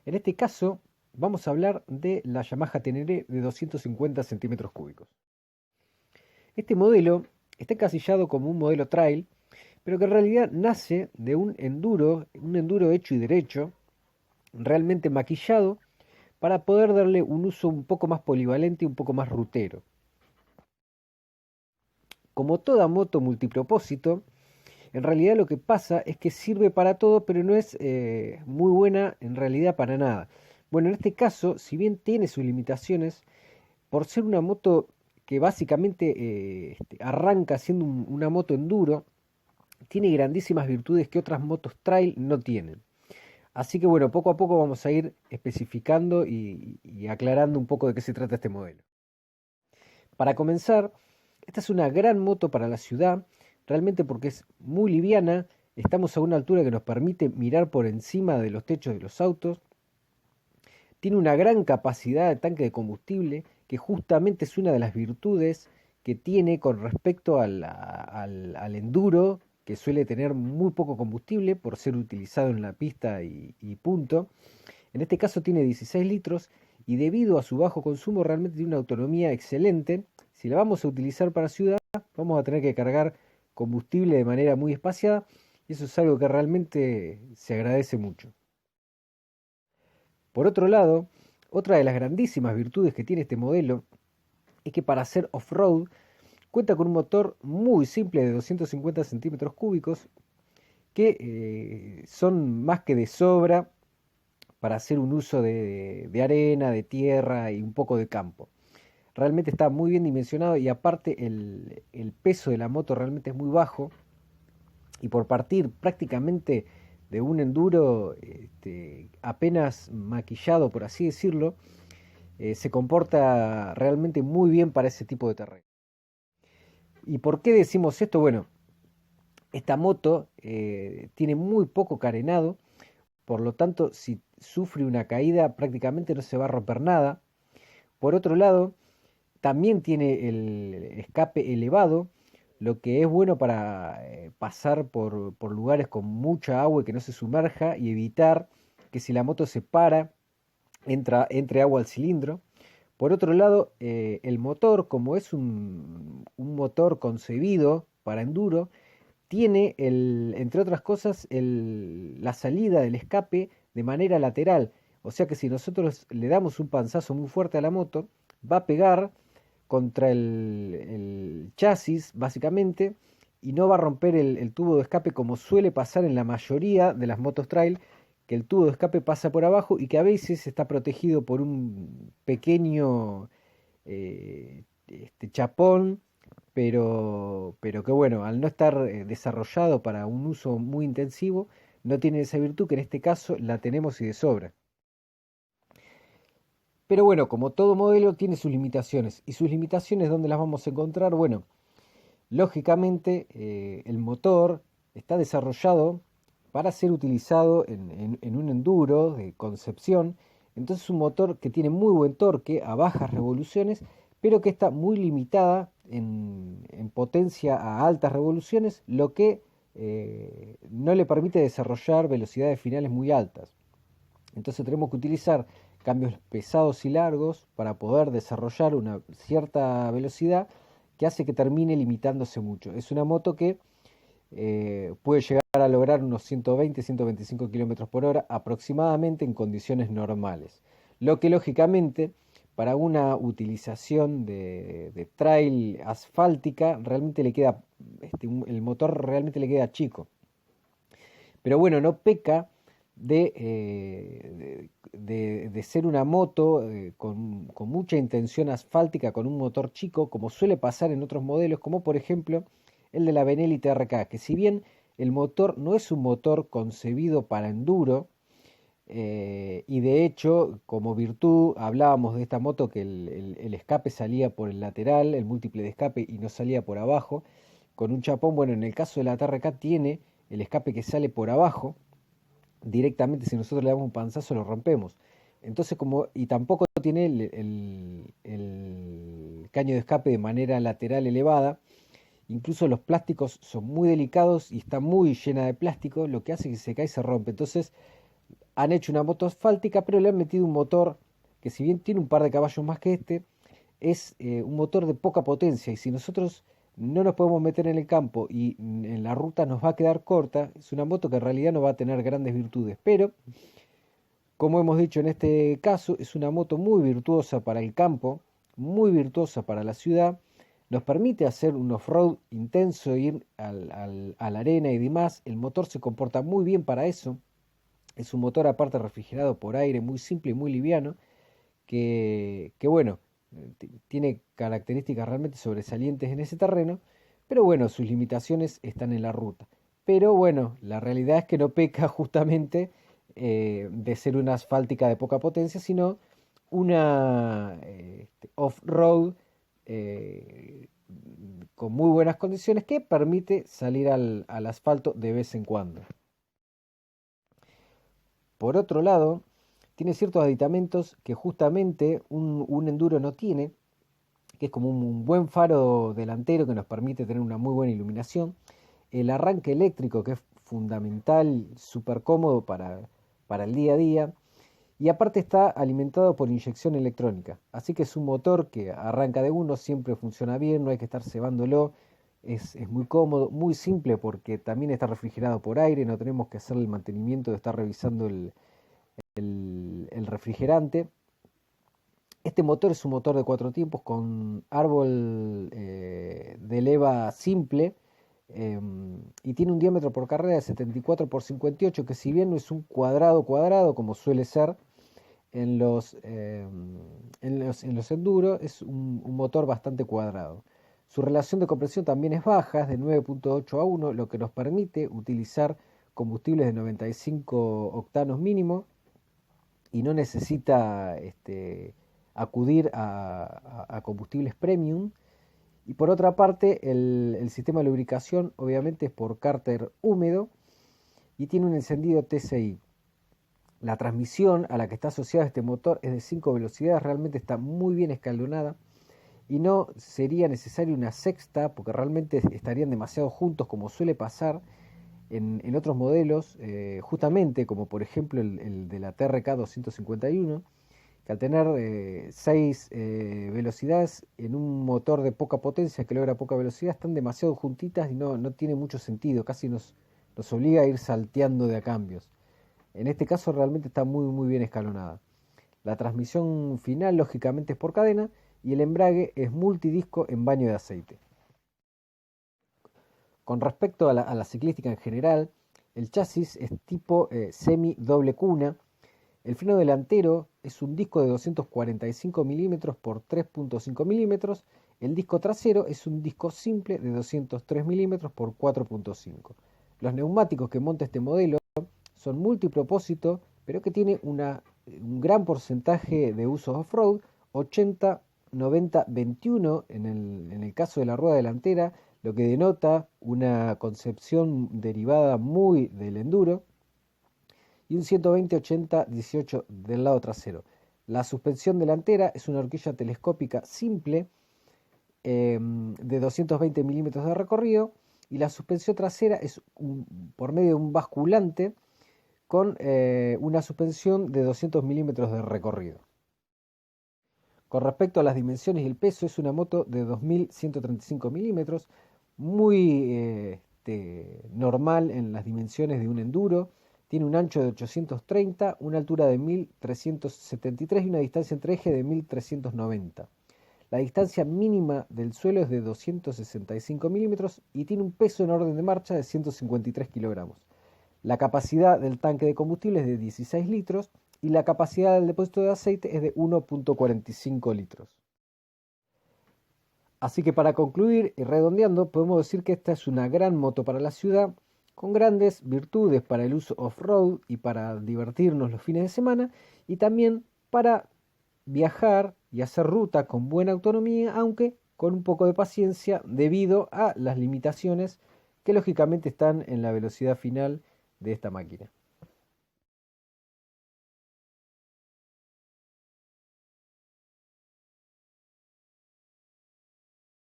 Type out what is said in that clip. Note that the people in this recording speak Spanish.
En este caso, vamos a hablar de la Yamaha Tenere de 250 centímetros cúbicos. Este modelo está encasillado como un modelo trail, pero que en realidad nace de un enduro hecho y derecho, realmente maquillado, para poder darle un uso un poco más polivalente y un poco más rutero. Como toda moto multipropósito, en realidad lo que pasa es que sirve para todo, pero no es muy buena en realidad para nada. Bueno, en este caso, si bien tiene sus limitaciones, por ser una moto que básicamente arranca siendo una moto enduro, tiene grandísimas virtudes que otras motos trail no tienen. Así que bueno, poco a poco vamos a ir especificando y aclarando un poco de qué se trata este modelo. Para comenzar, esta es una gran moto para la ciudad, realmente porque es muy liviana, estamos a una altura que nos permite mirar por encima de los techos de los autos, tiene una gran capacidad de tanque de combustible, que justamente es una de las virtudes que tiene con respecto al enduro, que suele tener muy poco combustible por ser utilizado en la pista y punto. En este caso tiene 16 litros y debido a su bajo consumo realmente tiene una autonomía excelente. Si la vamos a utilizar para ciudad, vamos a tener que cargar combustible de manera muy espaciada y eso es algo que realmente se agradece mucho. Por otro lado, otra de las grandísimas virtudes que tiene este modelo es que para hacer off-road cuenta con un motor muy simple de 250 centímetros cúbicos que son más que de sobra para hacer un uso de arena, de tierra y un poco de campo. Realmente está muy bien dimensionado y aparte el peso de la moto realmente es muy bajo y por partir prácticamente de un enduro apenas maquillado, por así decirlo, se comporta realmente muy bien para ese tipo de terreno. ¿Y por qué decimos esto? Bueno, esta moto tiene muy poco carenado, por lo tanto, si sufre una caída prácticamente no se va a romper nada. Por otro lado, también tiene el escape elevado, lo que es bueno para pasar por lugares con mucha agua y que no se sumerja y evitar que si la moto se para, entre agua al cilindro. Por otro lado, el motor, como es un motor concebido para enduro, tiene, entre otras cosas, la salida del escape de manera lateral. O sea que si nosotros le damos un panzazo muy fuerte a la moto, va a pegar contra el chasis, básicamente, y no va a romper el tubo de escape como suele pasar en la mayoría de las motos trail, que el tubo de escape pasa por abajo y que a veces está protegido por un pequeño chapón, pero que bueno, al no estar desarrollado para un uso muy intensivo, no tiene esa virtud que en este caso la tenemos y de sobra. Pero bueno, como todo modelo tiene sus limitaciones. ¿Y sus limitaciones dónde las vamos a encontrar? Bueno, lógicamente el motor está desarrollado para ser utilizado en un enduro de concepción. Entonces es un motor que tiene muy buen torque a bajas revoluciones, pero que está muy limitada en potencia a altas revoluciones, lo que no le permite desarrollar velocidades finales muy altas. Entonces tenemos que utilizar cambios pesados y largos para poder desarrollar una cierta velocidad que hace que termine limitándose mucho. Es una moto que puede llegar a lograr unos 120-125 kilómetros por hora aproximadamente en condiciones normales. Lo que lógicamente para una utilización de trail asfáltica realmente le queda, el motor realmente le queda chico. Pero bueno, no peca de ser una moto con mucha intención asfáltica, con un motor chico, como suele pasar en otros modelos, como por ejemplo el de la Benelli TRK, que si bien el motor no es un motor concebido para enduro, y de hecho, como virtud, hablábamos de esta moto que el escape salía por el lateral, el múltiple de escape, y no salía por abajo, con un chapón. Bueno, en el caso de la TRK tiene el escape que sale por abajo, directamente si nosotros le damos un panzazo lo rompemos. Entonces, y tampoco tiene el caño de escape de manera lateral elevada, incluso los plásticos son muy delicados y está muy llena de plástico, lo que hace que se cae y se rompe. Entonces, Han hecho una moto asfáltica, pero le han metido un motor que, si bien tiene un par de caballos más que este, es un motor de poca potencia. Y si nosotros no nos podemos meter en el campo y en la ruta nos va a quedar corta, es una moto que en realidad no va a tener grandes virtudes. Pero, como hemos dicho en este caso, es una moto muy virtuosa para el campo, muy virtuosa para la ciudad. Nos permite hacer un off-road intenso, ir a la arena y demás. El motor se comporta muy bien para eso. Es un motor aparte refrigerado por aire, muy simple y muy liviano, que bueno, tiene características realmente sobresalientes en ese terreno, pero bueno, sus limitaciones están en la ruta. Pero bueno, la realidad es que no peca justamente de ser una asfáltica de poca potencia, sino una off-road eh, con muy buenas condiciones que permite salir al asfalto de vez en cuando. Por otro lado, tiene ciertos aditamentos que justamente un enduro no tiene, que es como un buen faro delantero que nos permite tener una muy buena iluminación, el arranque eléctrico que es fundamental, súper cómodo para el día a día, y aparte está alimentado por inyección electrónica, así que es un motor que arranca de uno, siempre funciona bien, no hay que estar cebándolo, es muy cómodo, muy simple porque también está refrigerado por aire, no tenemos que hacer el mantenimiento de estar revisando el refrigerante. Este motor es un motor de 4 tiempos con árbol de leva simple, y tiene un diámetro por carrera de 74 por 58, que si bien no es un cuadrado cuadrado como suele ser en los enduro, es un motor bastante cuadrado. Su relación de compresión también es baja, es de 9.8 a 1, lo que nos permite utilizar combustibles de 95 octanos mínimo y no necesita acudir a combustibles premium. Y por otra parte, el sistema de lubricación obviamente es por cárter húmedo y tiene un encendido TCI. La transmisión a la que está asociado este motor es de 5 velocidades, realmente está muy bien escalonada y no sería necesaria una sexta porque realmente estarían demasiado juntos como suele pasar en otros modelos, justamente como por ejemplo el de la TRK 251, que al tener 6 velocidades en un motor de poca potencia que logra poca velocidad, están demasiado juntitas y no tiene mucho sentido, casi nos obliga a ir salteando de a cambios. En este caso realmente está muy bien escalonada. La transmisión final lógicamente es por cadena y el embrague es multidisco en baño de aceite. Con respecto a la ciclística en general, el chasis es tipo semi doble cuna. El freno delantero es un disco de 245 milímetros por 3.5 milímetros. El disco trasero es un disco simple de 203 milímetros por 4.5. Los neumáticos que monta este modelo son multipropósito, pero que tiene un gran porcentaje de uso off-road, 80, 90, 21 en el caso de la rueda delantera, lo que denota una concepción derivada muy del enduro, y un 120, 80, 18 del lado trasero. La suspensión delantera es una horquilla telescópica simple de 220 milímetros de recorrido, y la suspensión trasera es por medio de un basculante con una suspensión de 200 milímetros de recorrido. Con respecto a las dimensiones y el peso, es una moto de 2135 milímetros, muy normal en las dimensiones de un enduro. Tiene un ancho de 830, una altura de 1373 y una distancia entre eje de 1390. La distancia mínima del suelo es de 265 milímetros y tiene un peso en orden de marcha de 153 kilogramos. La capacidad del tanque de combustible es de 16 litros y la capacidad del depósito de aceite es de 1.45 litros. Así que para concluir y redondeando, podemos decir que esta es una gran moto para la ciudad, con grandes virtudes para el uso off-road y para divertirnos los fines de semana, y también para viajar y hacer ruta con buena autonomía, aunque con un poco de paciencia debido a las limitaciones que lógicamente están en la velocidad final de esta máquina.